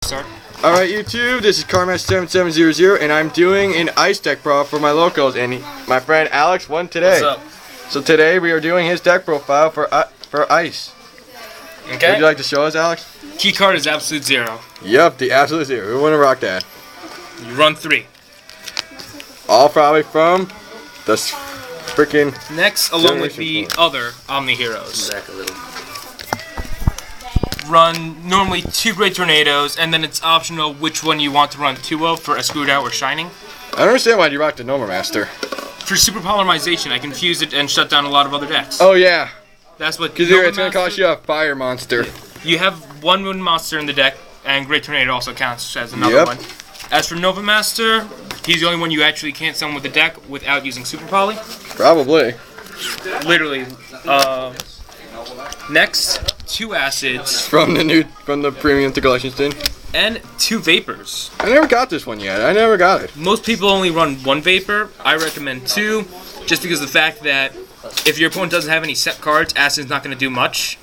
start. Alright YouTube, this is Carmaster7700 and I'm doing an ice deck pro for my locals, and my friend Alex won today. What's up? So today we are doing his deck profile for ice. Okay. Would you like to show us, Alex? Key card is Absolute Zero. Yep, the Absolute Zero. We want to rock that. You run 3. All probably from the freaking Next, along with the other Omni Heroes. Run normally 2 Great Tornadoes, and then it's optional which one you want to run 2 of for Screwed Out or Shining. I don't understand why you rocked the Nova Master. For Super Polymerization, I can fuse it and shut down a lot of other decks. Oh yeah. That's what. Because it's going to cost you a fire monster. You have 1 Moon Monster in the deck, and Great Tornado also counts as another one. As for Nova Master, he's the only one you actually can't summon with the deck without using Super Poly. Probably. Literally. Next, 2 Acids. From the premium to collection tin. And 2 Vapors. I never got this one yet. I never got it. Most people only run 1 Vapor. I recommend 2, just because of the fact that if your opponent doesn't have any set cards, Acid's not going to do much.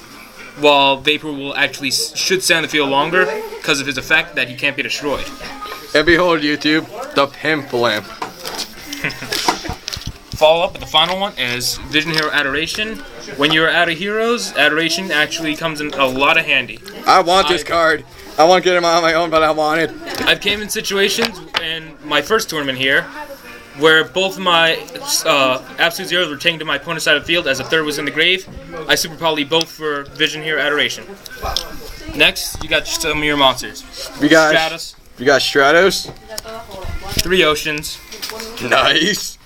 While Vapor will actually should stay on the field longer because of his effect that he can't be destroyed. And behold, YouTube, the Pimp Lamp. Follow up with the final one is Vision Hero Adoration. When you're out of heroes, Adoration actually comes in a lot of handy. I want this card. I want to get him on my own, but I want it. I've came in situations in my first tournament here where both my Absolute Zeros were taken to my opponent's side of the field as a third was in the grave. I Super Poly both for Vision Hero Adoration. Next, you got some of your monsters. We got Stratos. You got Stratos. 3 Oceans. Nice.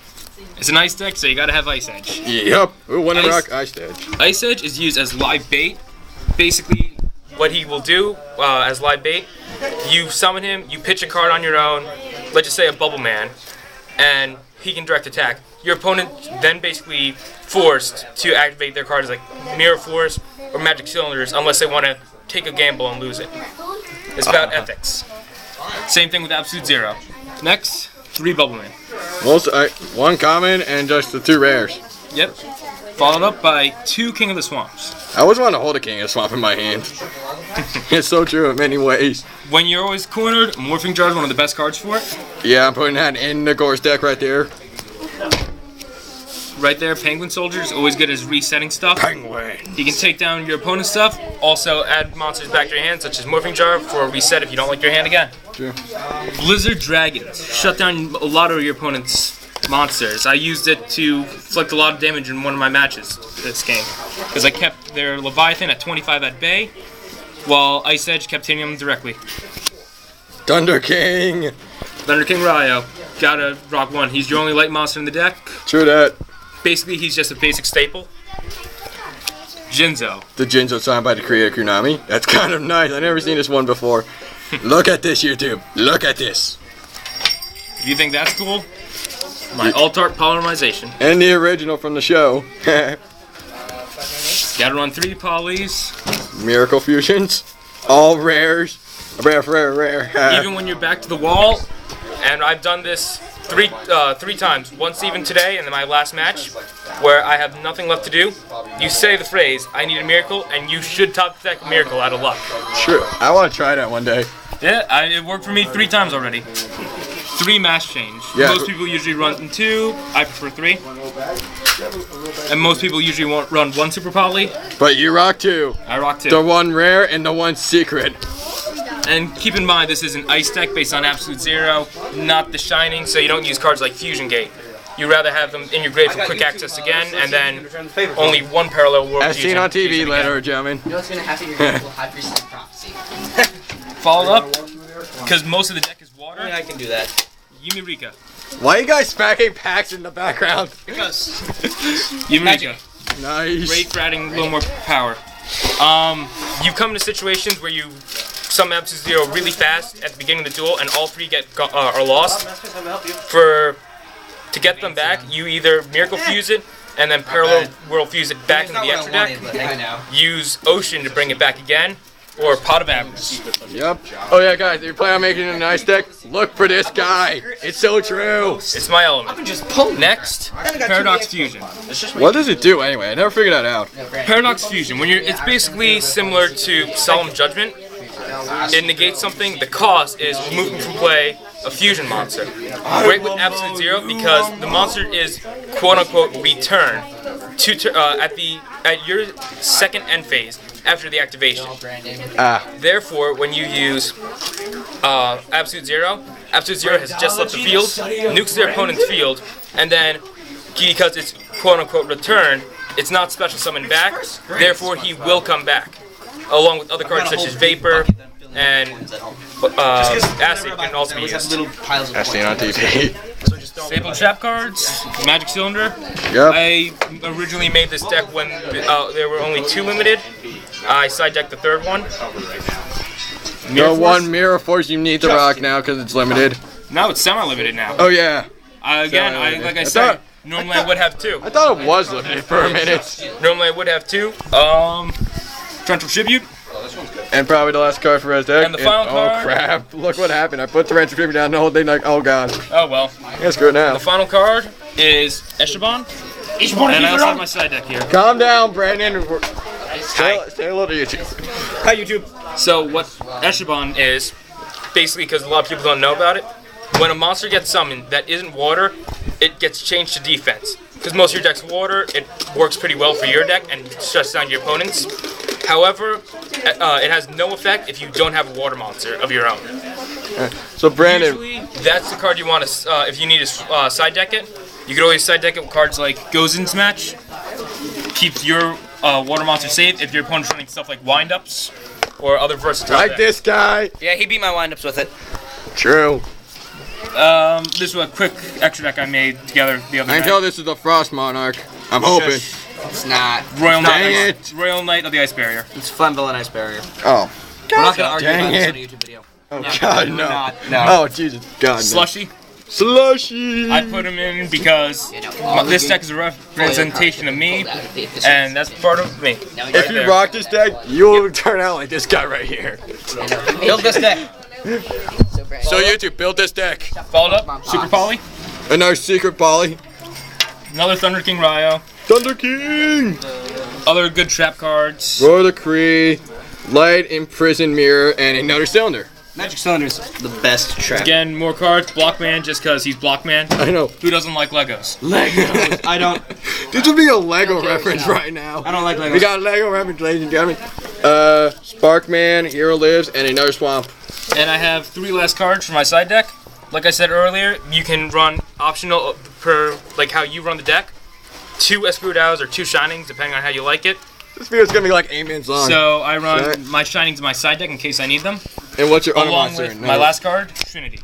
It's an ice deck, so you gotta have Ice Edge. Yep. We want to rock Ice Edge. Ice Edge is used as live bait. Basically, what he will do as live bait, you summon him, you pitch a card on your own, let's just say a Bubble Man, and he can direct attack. Your opponent then basically forced to activate their cards like Mirror Force or Magic Cylinders unless they want to take a gamble and lose it. It's about ethics. Same thing with Absolute Zero. Next, 3 Bubble Man. 1 common and just the 2 rares. Yep. Followed up by 2 King of the Swamps. I always want to hold a King of the Swamp in my hand. It's so true in many ways. When you're always cornered, Morphing Jar is one of the best cards for it. Yeah, I'm putting that in the Gorse deck right there. Right there, Penguin Soldier is always good as resetting stuff. Penguin. He can take down your opponent's stuff. Also, add monsters back to your hand, such as Morphing Jar, for a reset if you don't like your hand again. True. Blizzard Dragons. Shut down a lot of your opponent's monsters. I used it to inflict a lot of damage in one of my matches this game. Because I kept their Leviathan at 25 at bay, while Ice Edge kept hitting them directly. Thunder King. Thunder King Ryo. Gotta rock 1. He's your only light monster in the deck. True that. Basically, he's just a basic staple. Jinzo. The Jinzo signed by the creator Konami. That's kind of nice. I've never seen this one before. Look at this, YouTube. Look at this. If you think that's cool, my Alt-Art Polymerization. And the original from the show. Gotta run 3 polys. Miracle Fusions. All rares. Rare. Even when you're back to the wall, and I've done this 3 times. Once even today, and then my last match, where I have nothing left to do. You say the phrase, "I need a miracle," and you should top deck Miracle out of luck. True. I want to try that one day. Yeah, it worked for me 3 times already. 3 mass change. Yeah. Most people usually run 2. I prefer 3. And most people usually won't run 1 Super Poly. But you rock 2. I rock 2. The 1 rare and the 1 secret. And keep in mind, this is an ice deck based on Absolute Zero, not the Shining, so you don't use cards like Fusion Gate. You rather have them in your grave for quick access again, and then only 1 parallel world. As seen on TV, ladies and gentlemen. You know what's gonna happen? You're gonna have high priestess prophecy. Followed up, because most of the deck is water. I can do that. Yumirika. Why are you guys smacking packs in the background? Because Yumirika. Nice. Great for adding a little more power. You've come into situations where you summon Absolute Zero really fast at the beginning of the duel, and all 3 are lost. To get them back, you either Miracle Fuse it, and then Parallel World Fuse it back into the extra deck. Use Ocean to bring it back again, or Pot of Avarice. Yep. Oh yeah, guys, if you plan on making a nice deck, look for this guy. It's so true. It's my element. Next, Paradox Fusion. What does it do anyway? I never figured that out. Paradox Fusion. It's basically similar to Solemn Judgment, it negates something. The cost is removing from play a fusion monster. Great with Absolute Zero because the monster is quote unquote return to at your second end phase after the activation. Therefore, when you use Absolute Zero has just left the field, nukes their opponent's field, and then because it's quote unquote return, it's not special summoned back. Therefore, he will come back, along with other cards such as Vapor and Acid can also be used. Acid on TV. Staple trap cards, Magic Cylinder. Yep. I originally made this deck when there were only 2 limited. I side decked the third one. No one Mirror Force, you need the rock now because it's limited. No, it's semi-limited now. Oh yeah. Again, like I said, normally I would have 2. I thought it was limited for a minute. Normally I would have 2. Torrential Tribute. And probably the last card for Res deck. And the final card. Oh crap! Look what happened. I put the Torrential Tribute down the whole thing like, oh god. Oh well. Yeah, screw it now. The final card is Eshibon. And I also have my side deck here. Calm down, Brandon. Say hello to YouTube. Hi YouTube. So what Eshibon is, basically because a lot of people don't know about it, when a monster gets summoned that isn't water, it gets changed to defense. Because most of your deck's water, it works pretty well for your deck and shuts down your opponents. However, it has no effect if you don't have a water monster of your own. So Brandon, usually, that's the card you want to, if you need to side deck it. You can always side deck it with cards like Gozen's Match. Keeps your water monster safe if your opponent's running stuff like wind-ups or other versatile like decks. this guy. Yeah, he beat my windups with it. True. This was a quick extra deck I made together the other I night. can tell this is the Frost Monarch. I'm hoping. It's not. Royal Dang Knight, it. Royal Knight of the Ice Barrier. It's Flammable and Ice Barrier. Oh. We're not gonna argue Dang about this it. on a YouTube video. Oh god, no. No. Oh Jesus, God. No. Slushy. Slushy. I put him in because this deck is a representation of me, and that's part of me. If you rock this deck, you'll turn out like this guy right here. Build this deck. So YouTube, build this deck. Followed up, Super Poly, Another Secret Poly. another Thunder King Ryo, Thunder King. other good trap cards. Royal Decree. Light Imprisoned Mirror, and another Cylinder. Magic Cylinder's the best trap. Again, more cards. Blockman, just because he's Blockman. I know. Who doesn't like Legos? Legos. I don't. This would be a Lego reference right now. I don't like Legos. We got a Lego reference, ladies and gentlemen. Sparkman, Hero Lives, and another Swamp. And I have 3 last cards for my side deck. Like I said earlier, you can run optional per like how you run the deck. 2 Escudos or 2 Shinings, depending on how you like it. This video's gonna be like 8 minutes long. So I run my Shinings in my side deck in case I need them. And what's your other Along monster? with my last card, Trinity.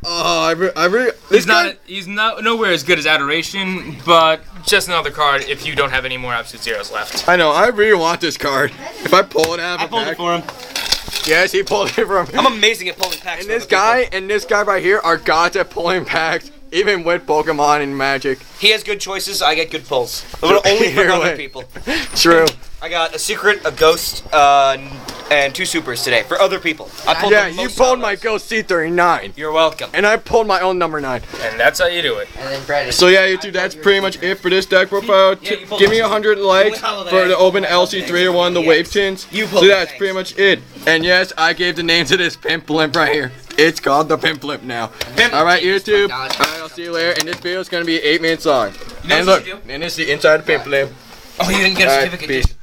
Oh, I really. This He's not nowhere as good as Adoration, but just another card if you don't have any more Absolute Zeros left. I know. I really want this card. If I pull it out I of pulled the it for him. back, yes, he pulled it for him. I'm amazing at pulling packs. And this guy right here are gods at pulling packs, even with Pokemon and Magic. He has good choices. I get good pulls. But only for Here, other wait. people. True. I got a secret, a ghost, and 2 supers today for other people. I pulled Yeah, the you most pulled out of my those. Ghost C39. You're welcome. And I pulled my own number 9. And that's how you do it. So yeah, YouTube, that's pretty much it for this deck profile. Give me 100 likes for the open LC301, the wave tints. So that's pretty much it. And yes, I gave the name to this pimp blimp right here. It's called the pimp blimp now. Alright, YouTube. Alright, I'll see you later. And this video is going to be 8 minutes long. And look, and this is the inside of the pimp blimp. Oh, you didn't get a Alright, certificate. peace.